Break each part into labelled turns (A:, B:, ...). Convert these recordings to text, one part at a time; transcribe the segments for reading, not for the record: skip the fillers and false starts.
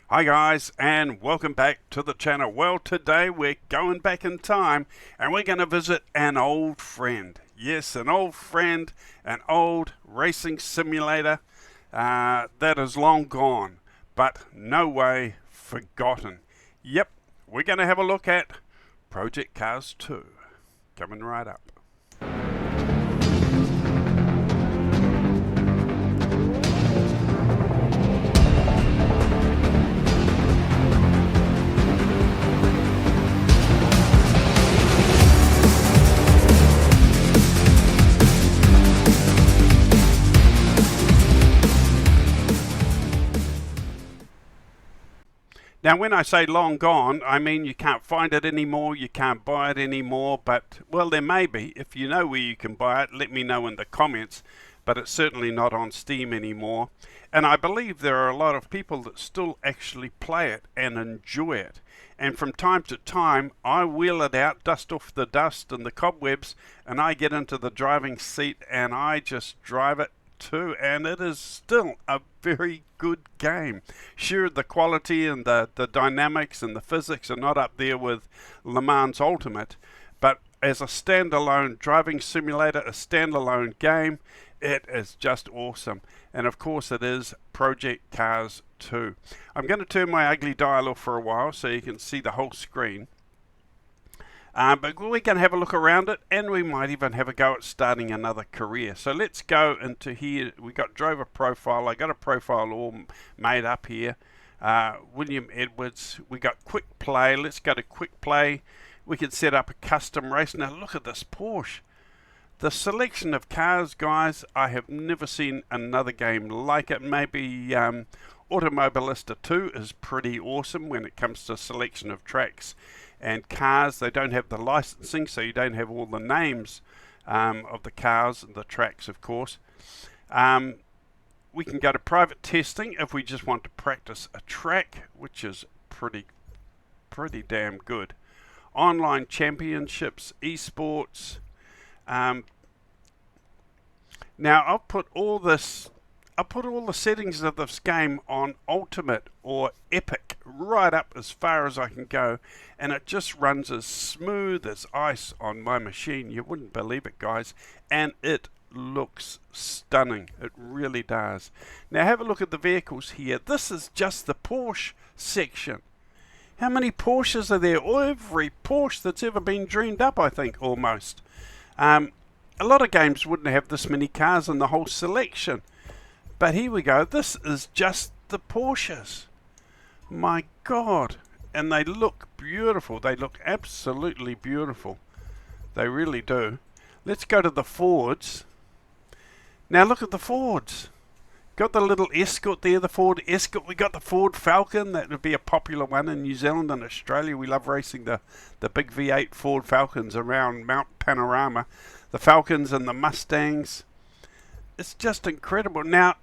A: Hi guys, and welcome back to the channel. Well, today we're going back in time and we're going to visit an old friend. Yes, an old friend, an old racing simulator that is long gone, but no way forgotten. Yep, we're going to have a look at Project Cars 2. Coming right up. Now, when I say long gone, I mean you can't find it anymore, you can't buy it anymore, but, well, there may be. If you know where you can buy it, let me know in the comments, but it's certainly not on Steam anymore. And I believe there are a lot of people that still actually play it and enjoy it. And from time to time, I wheel it out, dust off the dust and the cobwebs, and I get into the driving seat and I just drive it too, and it is still a very good game. Sure, the quality and the dynamics and the physics are not up there with Le Mans Ultimate, but as a standalone driving simulator, a standalone game, it is just awesome. And of course it is Project Cars 2. I'm going to turn my ugly dial off for a while so you can see the whole screen. But we can have a look around it, and we might even have a go at starting another career. So let's go into here. We got Drover Profile. I got a profile all made up here. William Edwards. We got Quick Play. Let's go to Quick Play. We can set up a custom race. Now look at this Porsche. The selection of cars, guys, I have never seen another game like it. Maybe Automobilista 2 is pretty awesome when it comes to selection of tracks and cars. They don't have the licensing, so you don't have all the names of the cars and the tracks, of course. We can go to private testing if we just want to practice a track, which is pretty damn good. Online championships, esports. Now I'll put all the settings of this game on ultimate or epic right up as far as I can go, and it just runs as smooth as ice on my machine. You wouldn't believe it, guys, and it looks stunning. It really does. Now have a look at the vehicles here. This is just the Porsche section. How many Porsches are there? Every Porsche that's ever been dreamed up, I think, almost. A lot of games wouldn't have this many cars in the whole selection. But here we go. This is just the Porsches. My God. And they look beautiful. They look absolutely beautiful. They really do. Let's go to the Fords. Now look at the Fords. Got the little Escort there, the Ford Escort. We got the Ford Falcon. That would be a popular one in New Zealand and Australia. We love racing the big V8 Ford Falcons around Mount Panorama. The Falcons and the Mustangs. It's just incredible. Now,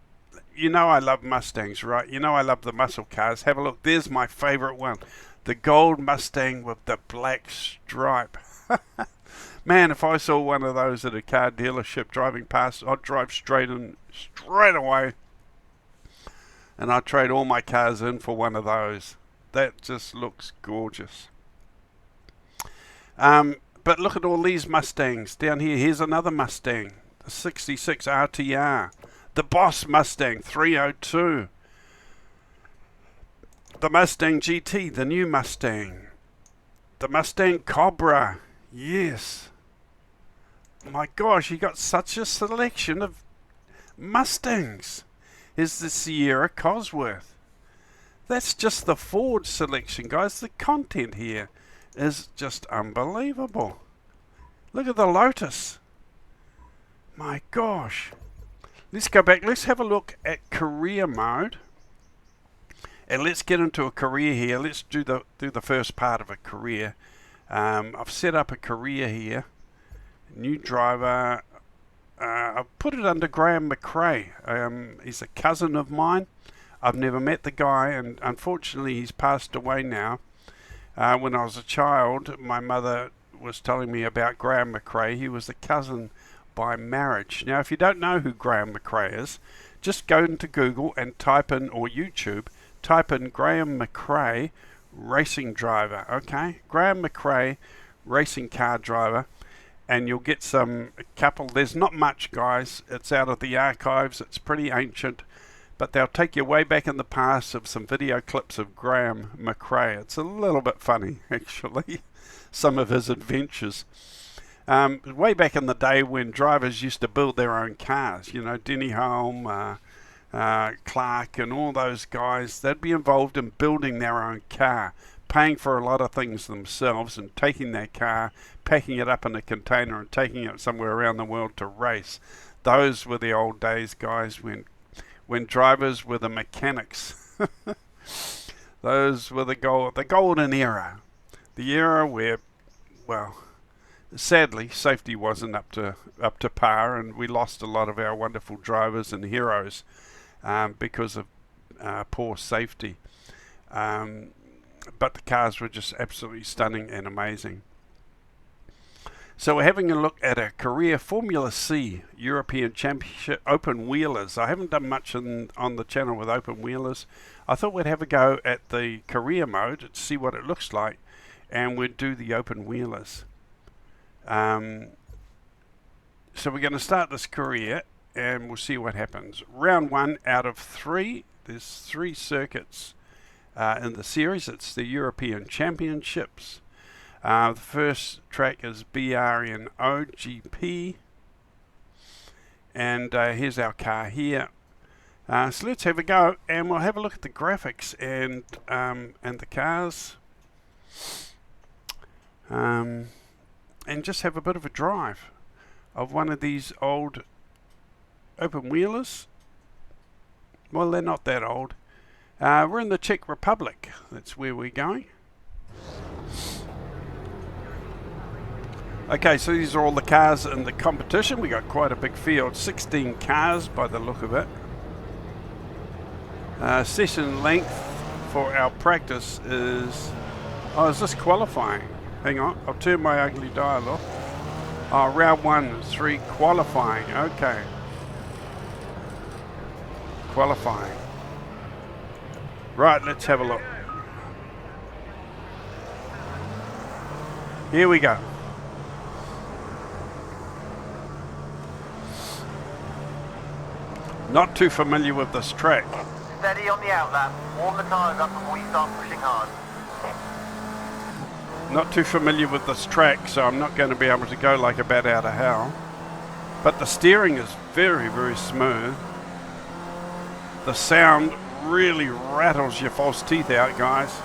A: you know I love Mustangs, right? You know I love the muscle cars. Have a look. There's my favorite one. The gold Mustang with the black stripe. Man, if I saw one of those at a car dealership driving past, I'd drive straight away. And I'd trade all my cars in for one of those. That just looks gorgeous. But look at all these Mustangs down here. Here's another Mustang. The 66 RTR. The Boss Mustang 302. The Mustang GT, the new Mustang. The Mustang Cobra. Yes. My gosh, you got such a selection of Mustangs. Here's the Sierra Cosworth. That's just the Ford selection, guys. The content here is just unbelievable. Look at the Lotus. My gosh. Let's go back. Let's have a look at career mode. And let's get into a career here. Let's do the first part of a career. I've set up a career here. New driver. I've put it under Graham McRae. He's a cousin of mine. I've never met the guy, and unfortunately he's passed away now. When I was a child, my mother was telling me about Graham McRae. He was a cousin by marriage. Now, if you don't know who Graham McRae is, just go into Google and type in, or YouTube, type in Graham McRae racing driver, okay? Graham McRae racing car driver, and you'll get a couple. There's not much, guys. It's out of the archives. It's pretty ancient, but they'll take you way back in the past of some video clips of Graham McRae. It's a little bit funny, actually, some of his adventures. Way back in the day when drivers used to build their own cars, you know, Denny Hulme, Clark and all those guys, they'd be involved in building their own car, paying for a lot of things themselves and taking their car, packing it up in a container and taking it somewhere around the world to race. Those were the old days, guys, when drivers were the mechanics. Those were the golden era. The era where, well, sadly, safety wasn't up to par, and we lost a lot of our wonderful drivers and heroes because of poor safety. But the cars were just absolutely stunning and amazing. So we're having a look at a Korea Formula C European Championship open wheelers. I haven't done much on the channel with open wheelers. I thought we'd have a go at the Korea mode to see what it looks like, and we'd do the open wheelers. So we're going to start this career and we'll see what happens. Round 1 out of 3. There's 3 circuits in the series. It's the European Championships. The first track is BRNO GP, and here's our car here. So let's have a go, and we'll have a look at the graphics and the cars, and just have a bit of a drive of one of these old open wheelers. Well, they're not that old. We're in the Czech Republic. That's where we're going. Okay, so these are all the cars in the competition. We got quite a big field, 16 cars by the look of it. Session length for our practice is... Oh, is this qualifying? Hang on, I'll turn my ugly dial off. Oh, round 1, 3 qualifying. Okay. Qualifying. Right, let's have a look. Here we go. Not too familiar with this track.
B: Steady on the outlap. Warm the tyres up before you start pushing hard.
A: Not too familiar with this track, so I'm not going to be able to go like a bat out of hell. But the steering is very, very smooth. The sound really rattles your false teeth out, guys.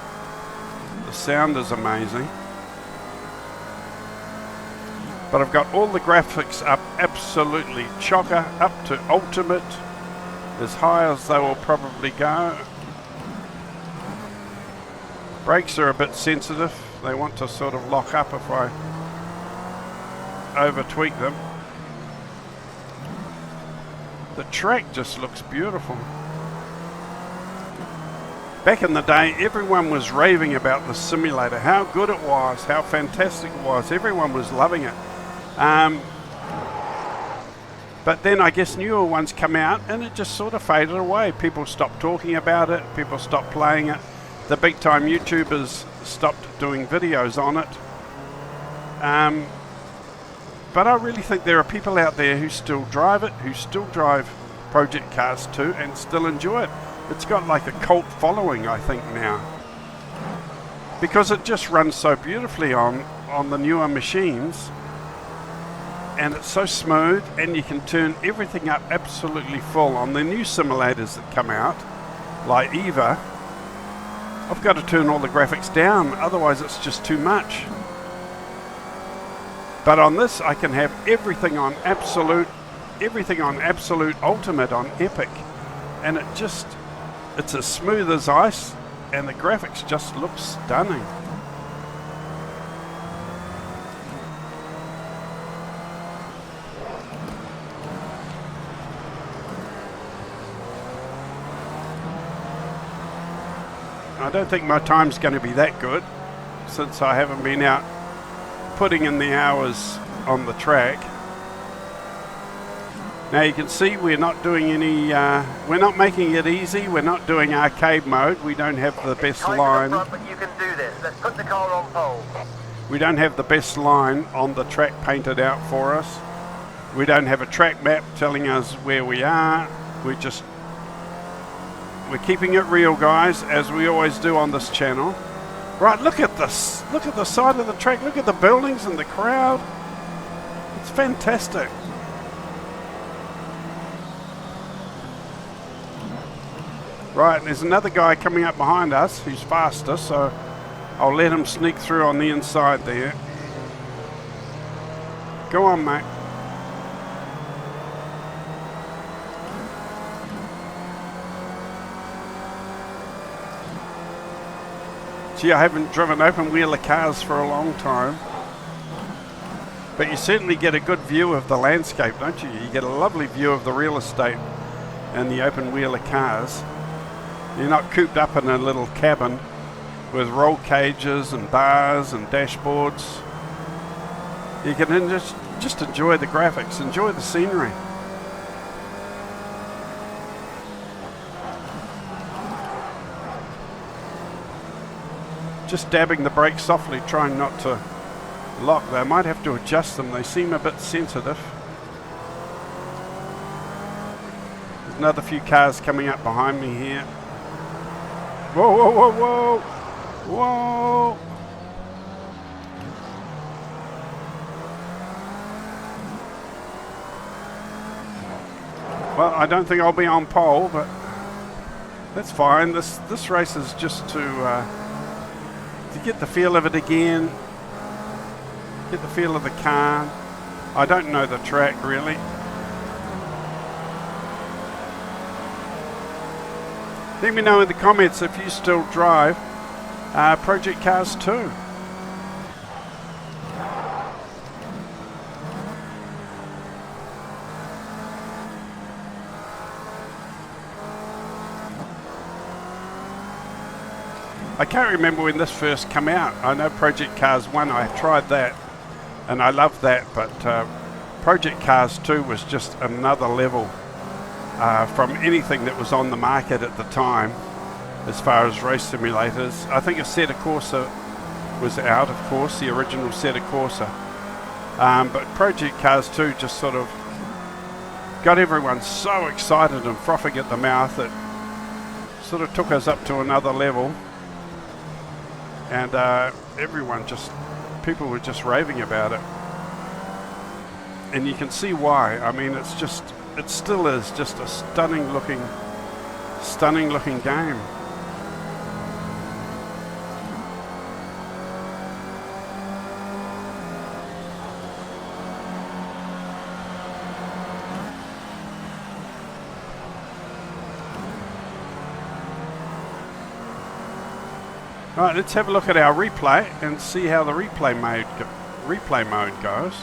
A: The sound is amazing. But I've got all the graphics up absolutely chocker, up to ultimate, as high as they will probably go. Brakes are a bit sensitive. They want to sort of lock up if I over tweak them. The track just looks beautiful. Back in the day, everyone was raving about the simulator, how good it was, how fantastic it was. Everyone was loving it. But then I guess newer ones come out and it just sort of faded away. People stopped talking about it. People stopped playing it. The big time YouTubers stopped doing videos on it. But I really think there are people out there who still drive it, who still drive Project Cars 2 and still enjoy it. It's got like a cult following, I think, now. Because it just runs so beautifully on the newer machines. And it's so smooth, and you can turn everything up absolutely full. On the new simulators that come out, like EVA, I've got to turn all the graphics down, otherwise it's just too much. But on this, I can have everything on absolute ultimate, on epic, and it's as smooth as ice, and the graphics just look stunning. I don't think my time's going to be that good, since I haven't been out putting in the hours on the track. Now you can see we're not doing any, we're not making it easy, we're not doing arcade mode, we don't have the best line.
B: Front, but you can do this. Let's put the car on pole.
A: We don't have the best line on the track painted out for us. We don't have a track map telling us where we are. We're keeping it real, guys, as we always do on this channel. Right, look at this. Look at the side of the track. Look at the buildings and the crowd. It's fantastic. Right, there's another guy coming up behind us who's faster, so I'll let him sneak through on the inside there. Go on, mate. Gee, I haven't driven open-wheeler cars for a long time. But you certainly get a good view of the landscape, don't you? You get a lovely view of the real estate and the open-wheeler cars. You're not cooped up in a little cabin with roll cages and bars and dashboards. You can just enjoy the graphics, enjoy the scenery. Just dabbing the brakes softly, trying not to lock. They might have to adjust them, they seem a bit sensitive. There's another few cars coming up behind me here. Whoa, whoa, whoa, whoa! Whoa! Well, I don't think I'll be on pole, but that's fine. This race is just to get the feel of it again, get the feel of the car. I don't know the track really. Let me know in the comments if you still drive Project Cars 2. I can't remember when this first came out. I know Project Cars 1, I tried that and I loved that, but Project Cars 2 was just another level from anything that was on the market at the time as far as race simulators. I think Assetto Corsa was out, of course, the original Assetto Corsa. But Project Cars 2 just sort of got everyone so excited and frothing at the mouth that sort of took us up to another level. And people were just raving about it. And you can see why. I mean, it still is just a stunning looking game. Right, let's have a look at our replay and see how the replay mode goes.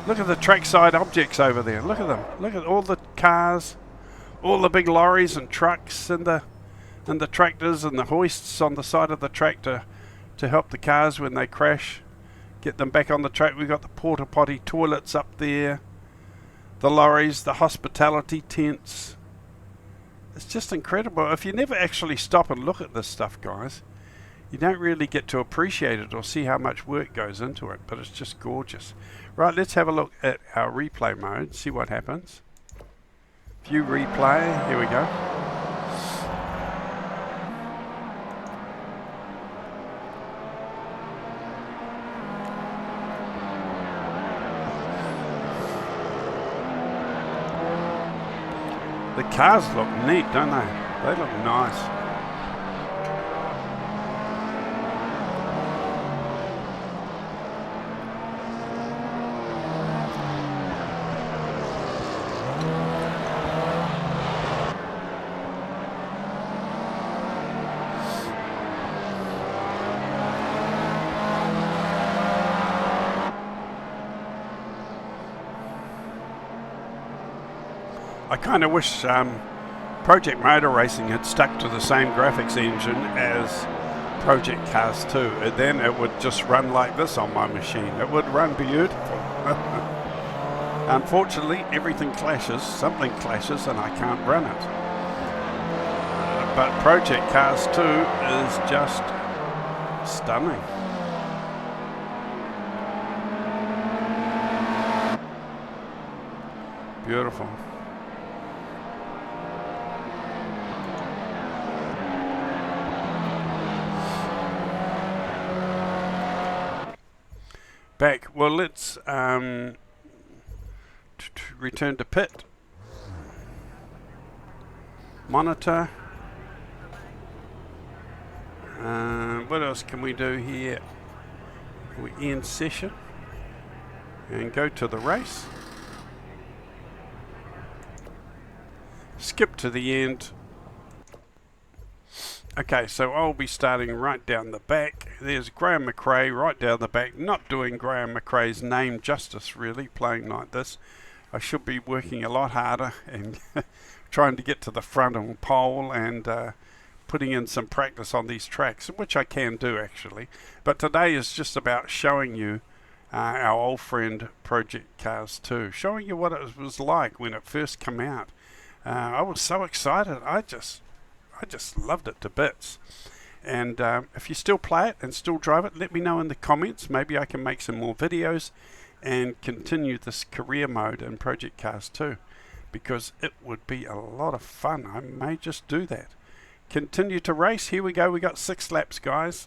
A: Look at the trackside objects over there. Look at them. Look at all the cars, all the big lorries and trucks and the tractors and the hoists on the side of the track to help the cars when they crash, get them back on the track. We've got the porta potty toilets up there, the lorries, the hospitality tents. It's just incredible. If you never actually stop and look at this stuff, guys, you don't really get to appreciate it or see how much work goes into it, but it's just gorgeous. Right, let's have a look at our replay mode, see what happens. View replay, here we go. The cars look neat, don't they? They look nice. I kind of wish Project Motor Racing had stuck to the same graphics engine as Project Cars 2, and then it would just run like this on my machine. It would run beautiful. Unfortunately, everything clashes, something clashes, and I can't run it. But Project Cars 2 is just stunning. Beautiful. Back. Well, let's return to pit. Monitor. What else can we do here? We end session and go to the race. Skip to the end. Okay, so I'll be starting right down the back. There's Graham McRae right down the back. Not doing Graham McRae's name justice, really, playing like this. I should be working a lot harder and trying to get to the front of the pole and putting in some practice on these tracks, which I can do actually. But today is just about showing you our old friend Project Cars 2, showing you what it was like when it first came out. I was so excited. I just loved it to bits. And if you still play it and still drive it, let me know in the comments. Maybe I can make some more videos and continue this career mode in Project Cars 2, because it would be a lot of fun. I may just do that. Continue to race. Here we go. We got 6 laps, guys.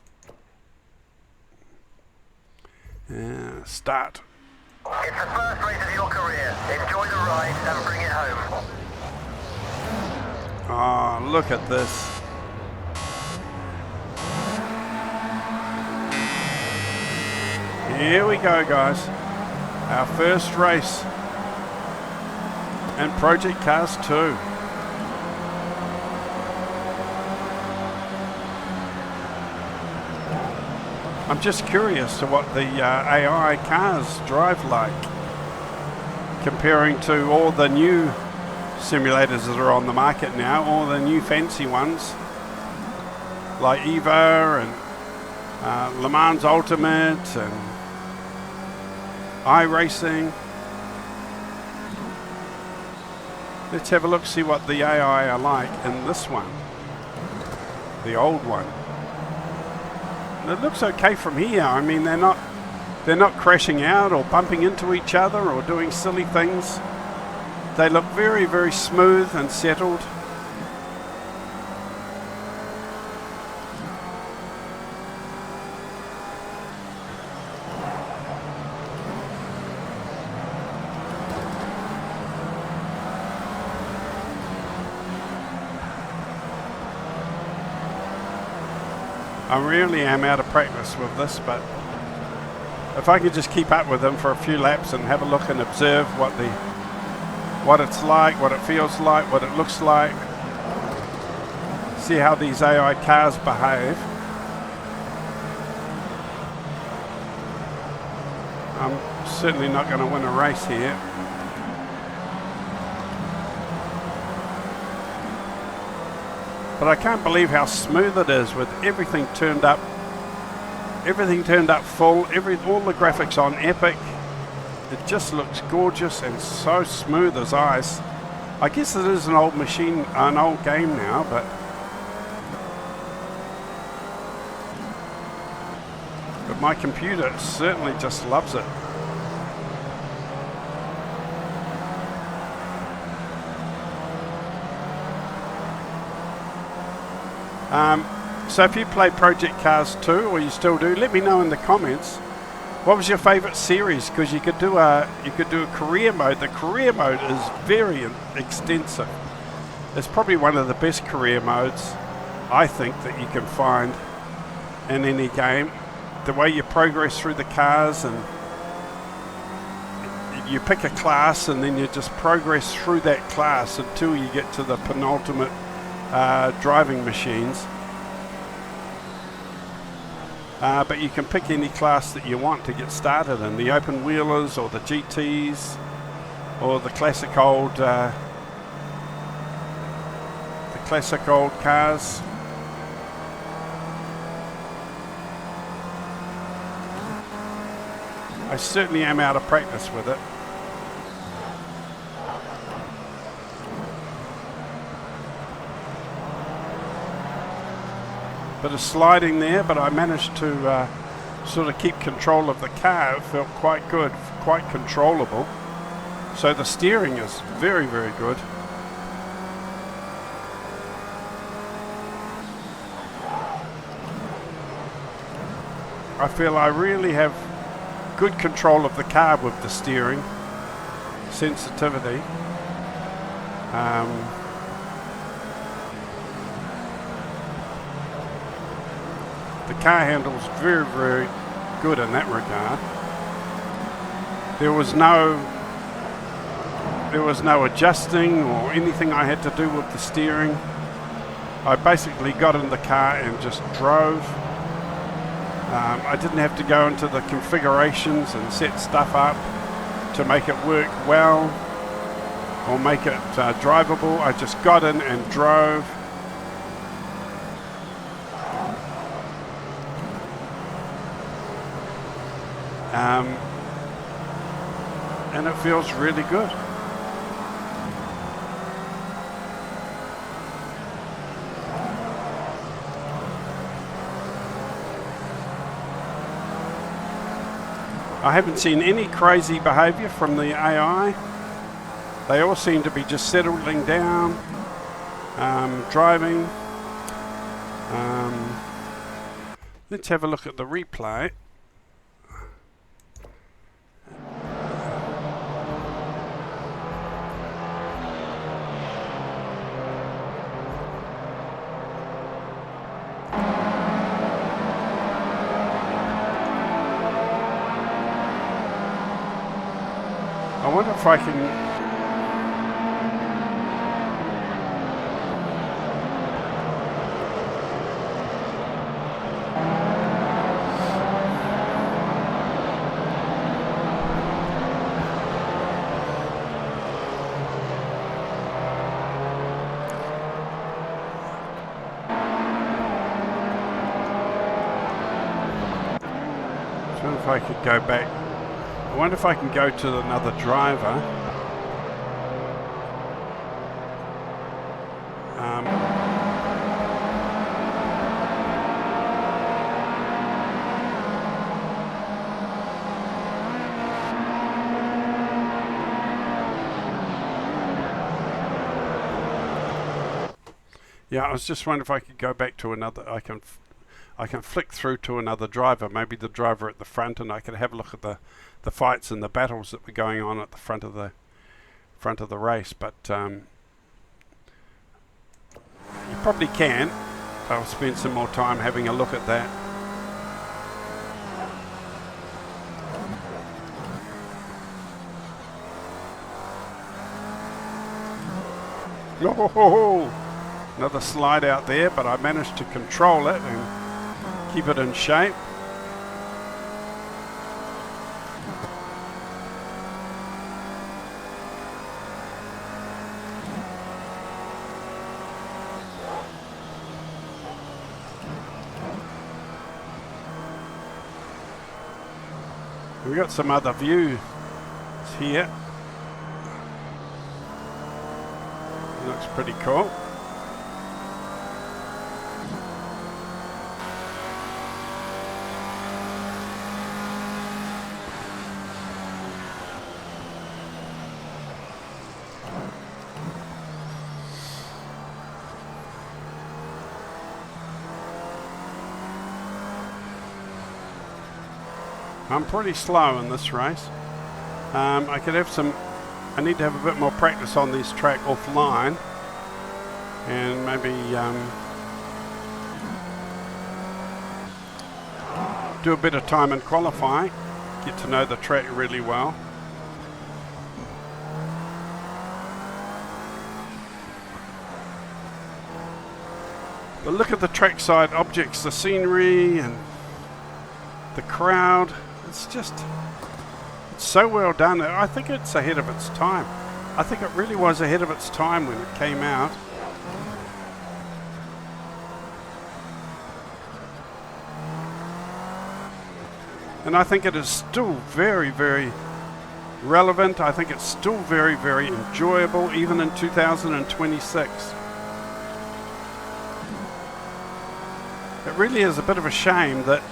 A: Start.
B: It's the first race of your career. Enjoy the ride and bring it home.
A: Oh, look at this. Here we go, guys. Our first race in Project Cars 2. I'm just curious to what the AI cars drive like, comparing to all the new simulators that are on the market now, all the new fancy ones like EVA and Le Mans Ultimate and iRacing. Let's have a look, see what the AI are like in this one, the old one. It looks okay from here. I mean, they're not crashing out or bumping into each other or doing silly things. They look very, very smooth and settled. I really am out of practice with this, but if I could just keep up with them for a few laps and have a look and observe what it's like, what it feels like, what it looks like, see how these AI cars behave. I'm certainly not going to win a race here. But I can't believe how smooth it is with everything turned up. Everything turned up full. All the graphics on epic. It just looks gorgeous and so smooth as ice. I guess it is an old machine, an old game now, but my computer certainly just loves it. So if you play Project Cars 2, or you still do, let me know in the comments. What was your favourite series? Because you could do a career mode. The career mode is very extensive. It's probably one of the best career modes, I think, that you can find in any game. The way you progress through the cars, and you pick a class and then you just progress through that class until you get to the penultimate driving machines. But you can pick any class that you want to get started in, the open wheelers or the GTs or the classic old cars. I certainly am out of practice with it. Bit of sliding there, but I managed to sort of keep control of the car. It felt quite good, quite controllable. So the steering is very, very good. I feel I really have good control of the car with the steering. Sensitivity. The car handles very, very good in that regard. There was no adjusting or anything I had to do with the steering. I basically got in the car and just drove. I didn't have to go into the configurations and set stuff up to make it work well or make it drivable. I just got in and drove. And it feels really good. I haven't seen any crazy behavior from the AI. They all seem to be just settling down, driving. Let's have a look at the replay. I wonder if I can... I wonder if I could go back. I wonder if I can go to another driver. Yeah, I was just wondering if I could go back to another. I can flick through to another driver, maybe the driver at the front, and I could have a look at the fights and the battles that were going on at the front of the race. But you probably can. I'll spend some more time having a look at that. Oh, another slide out there, but I managed to control it and keep it in shape. We've got some other views here. Looks pretty cool. I'm pretty slow in this race. I need to have a bit more practice on this track offline, and maybe do a bit of time in qualifying, get to know the track really well. But look at the trackside objects, the scenery and the crowd. It's so well done. I think it's ahead of its time. I think it really was ahead of its time when it came out. And I think it is still very, very relevant. I think it's still very, very enjoyable, even in 2026. It really is a bit of a shame that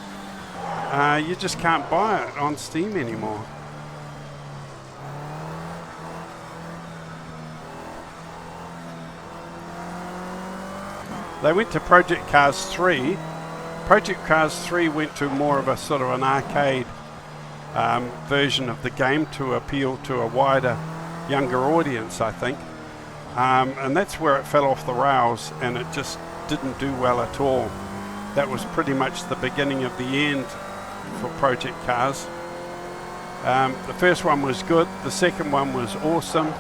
A: you just can't buy it on Steam anymore. They went to Project Cars 3. Project Cars 3 went to more of a sort of an arcade version of the game to appeal to a wider, younger audience, I think. And that's where it fell off the rails, and it just didn't do well at all. That was pretty much the beginning of the end for Project Cars. The first one was good, the second one was awesome,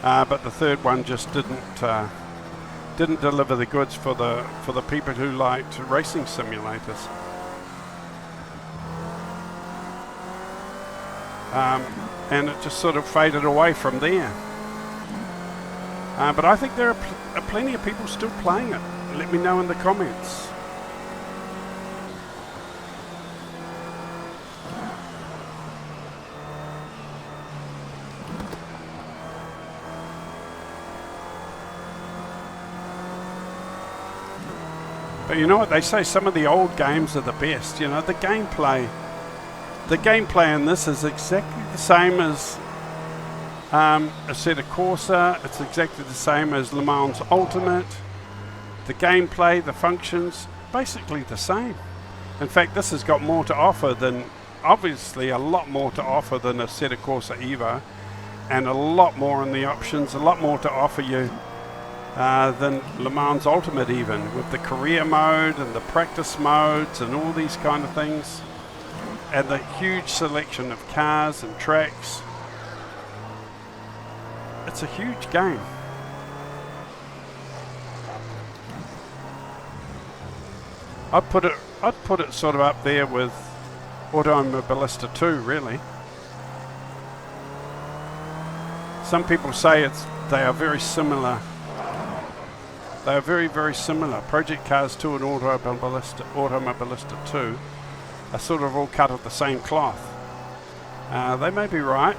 A: but the third one just didn't deliver the goods for the people who liked racing simulators. And it just sort of faded away from there. But I think there are plenty of people still playing it. Let me know in the comments. But you know what they say, some of the old games are the best. You know, the gameplay in this is exactly the same as Assetto Corsa. It's exactly the same as Le Mans Ultimate. The gameplay, the functions, basically the same. In fact, this has got more to offer than, obviously a lot more to offer than Assetto Corsa Evo, and a lot more in the options, a lot more to offer you than Le Mans Ultimate even, with the career mode and the practice modes and all these kind of things, and the huge selection of cars and tracks. It's a huge game. I'd put it sort of up there with Automobilista 2, really. Some people say they are very similar. They are very, very similar. Project Cars 2 and Automobilista 2 are sort of all cut of the same cloth. They may be right.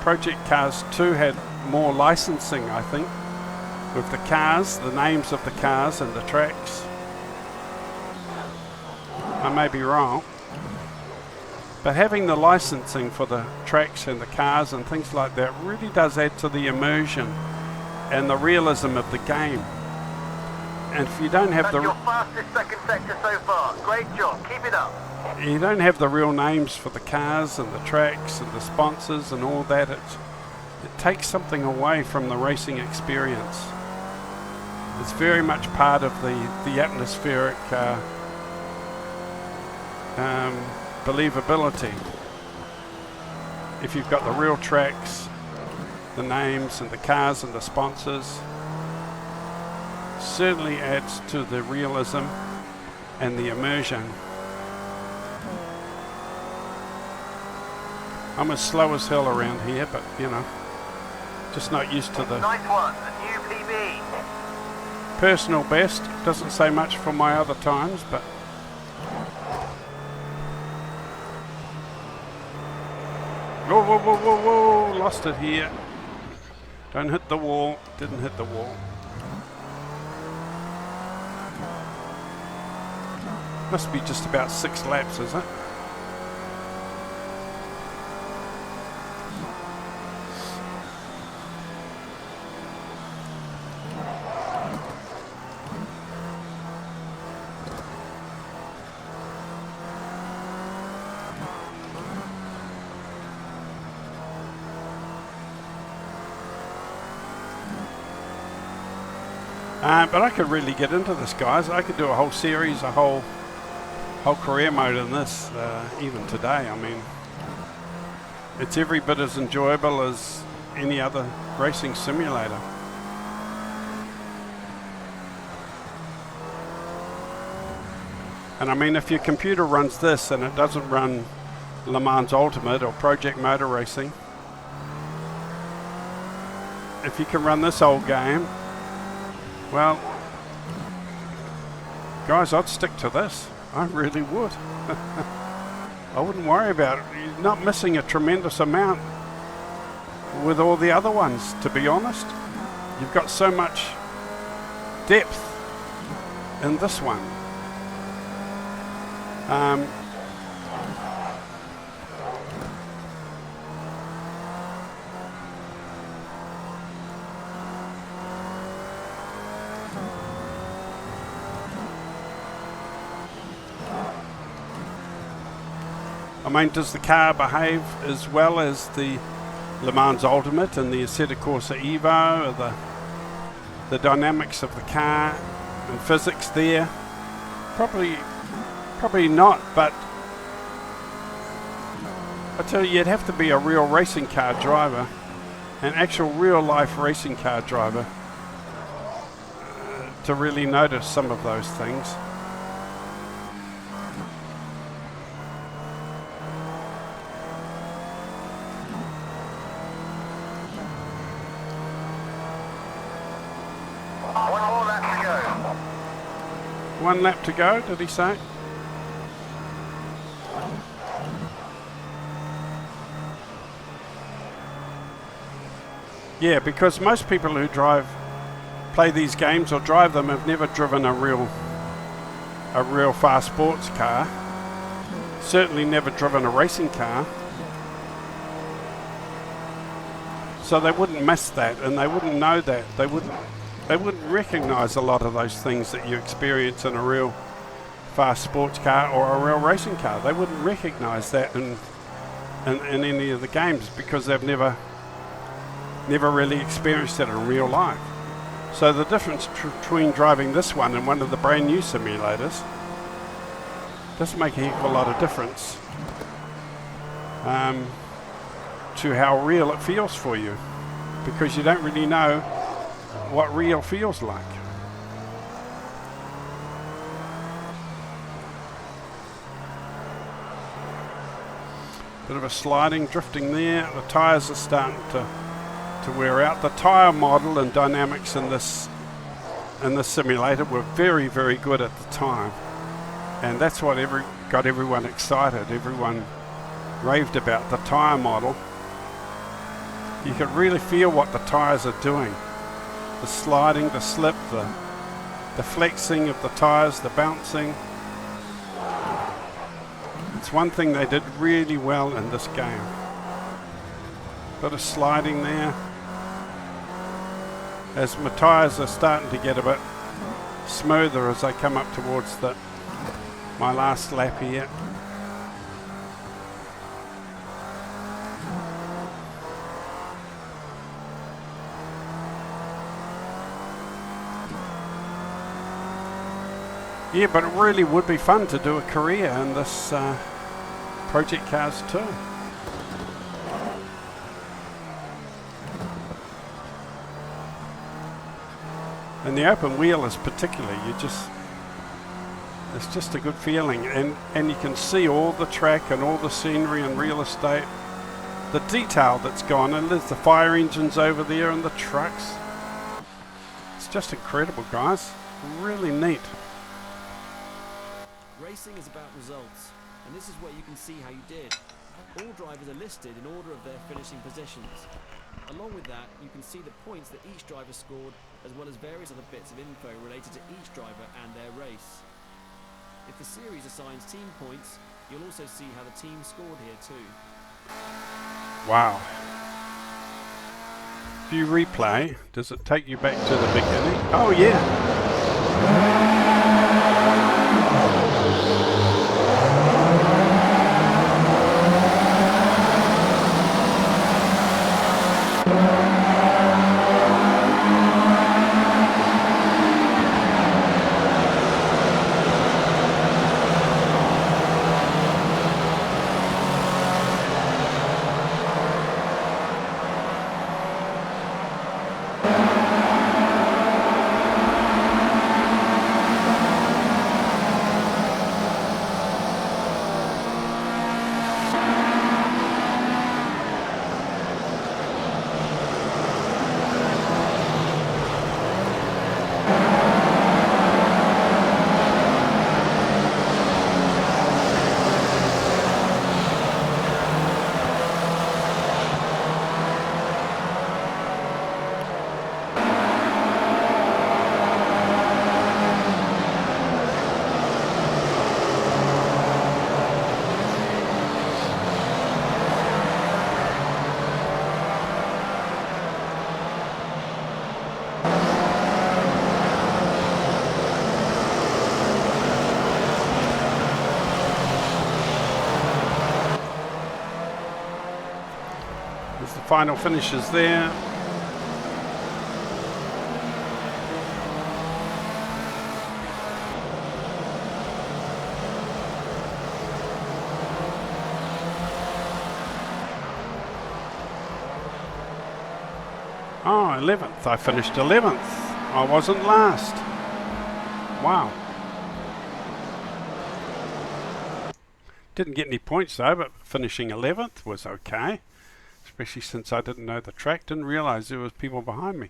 A: Project Cars 2 had more licensing, I think, with the cars, the names of the cars and the tracks. I may be wrong. But having the licensing for the tracks and the cars and things like that really does add to the immersion and the realism of the game. And if you don't have
B: That's your fastest second sector so far. Great job. Keep it up.
A: You don't have the real names for the cars and the tracks and the sponsors and all that, it takes something away from the racing experience. It's very much part of the atmospheric believability. If you've got the real tracks, the names and the cars and the sponsors, certainly adds to the realism and the immersion. I'm as slow as hell around here, but you know, just not used to the
B: Nice one, a new PB.
A: personal best. Doesn't say much for my other times, but whoa, whoa, whoa, whoa, whoa, lost it here. Don't hit the wall. Didn't hit the wall. Must be just about 6 laps, is it? But I could really get into this, guys. I could do a whole series, a whole career mode in this, even today. I mean, it's every bit as enjoyable as any other racing simulator. And I mean, if your computer runs this and it doesn't run Le Mans Ultimate or Project Motor Racing, if you can run this old game, well, guys, I'd stick to this. I really would. I wouldn't worry about it. You're not missing a tremendous amount with all the other ones, to be honest. You've got so much depth in this one. I mean, does the car behave as well as the Le Mans Ultimate and the Assetto Corsa Evo? Or the dynamics of the car and physics there? Probably not, but I tell you, you'd have to be a real racing car driver, an actual real life racing car driver, to really notice some of those things. One lap to go, did he say? Yeah, because most people who play these games or drive them have never driven a real fast sports car. Certainly never driven a racing car. So they wouldn't miss that, and they wouldn't know that. They wouldn't recognize a lot of those things that you experience in a real fast sports car or a real racing car. They wouldn't recognize that in any of the games because they've never really experienced it in real life. So the difference between driving this one and one of the brand new simulators does make a heck of a lot of difference to how real it feels for you, because you don't really know what real feels like. Bit of a sliding, drifting there. The tyres are starting to wear out. The tyre model and dynamics in this simulator were very, very good at the time, and that's what got everyone excited. Everyone raved about the tyre model. You could really feel what the tyres are doing. The sliding, the slip, the flexing of the tyres, the bouncing. It's one thing they did really well in this game. Bit of sliding there. As my tyres are starting to get a bit smoother as I come up towards my last lap here. Yeah, but it really would be fun to do a career in this Project Cars 2. And the open wheel is particularly, it's just a good feeling, and you can see all the track and all the scenery and real estate, the detail that's gone, and there's the fire engines over there and the trucks. It's just incredible, guys. Really neat.
C: Racing is about results, and this is where you can see how you did. All drivers are listed in order of their finishing positions. Along with that, you can see the points that each driver scored, as well as various other bits of info related to each driver and their race. If the series assigns team points, you'll also see how the team scored here too.
A: Wow. If you replay, does it take you back to the beginning? Oh yeah. final finishes there. Oh, 11th. I finished 11th. I wasn't last. Wow. Didn't get any points though, but finishing 11th was okay. Especially since I didn't know the track. Didn't realise there was people behind me.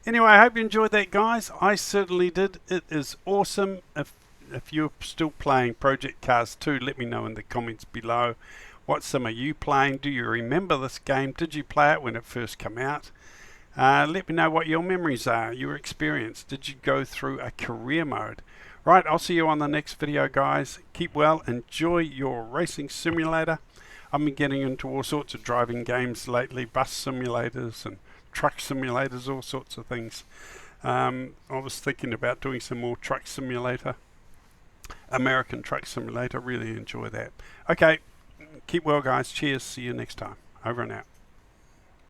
A: Anyway, I hope you enjoyed that, guys. I certainly did. It is awesome. If you're still playing Project Cars 2, let me know in the comments below. What sim are you playing? Do you remember this game? Did you play it when it first came out? Let me know what your memories are, your experience. Did you go through a career mode? Right, I'll see you on the next video, guys. Keep well. Enjoy your racing simulator. I've been getting into all sorts of driving games lately. Bus simulators and truck simulators, all sorts of things. I was thinking about doing some more truck simulator. American Truck Simulator. Really enjoy that. Okay. Keep well, guys. Cheers. See you next time. Over and out.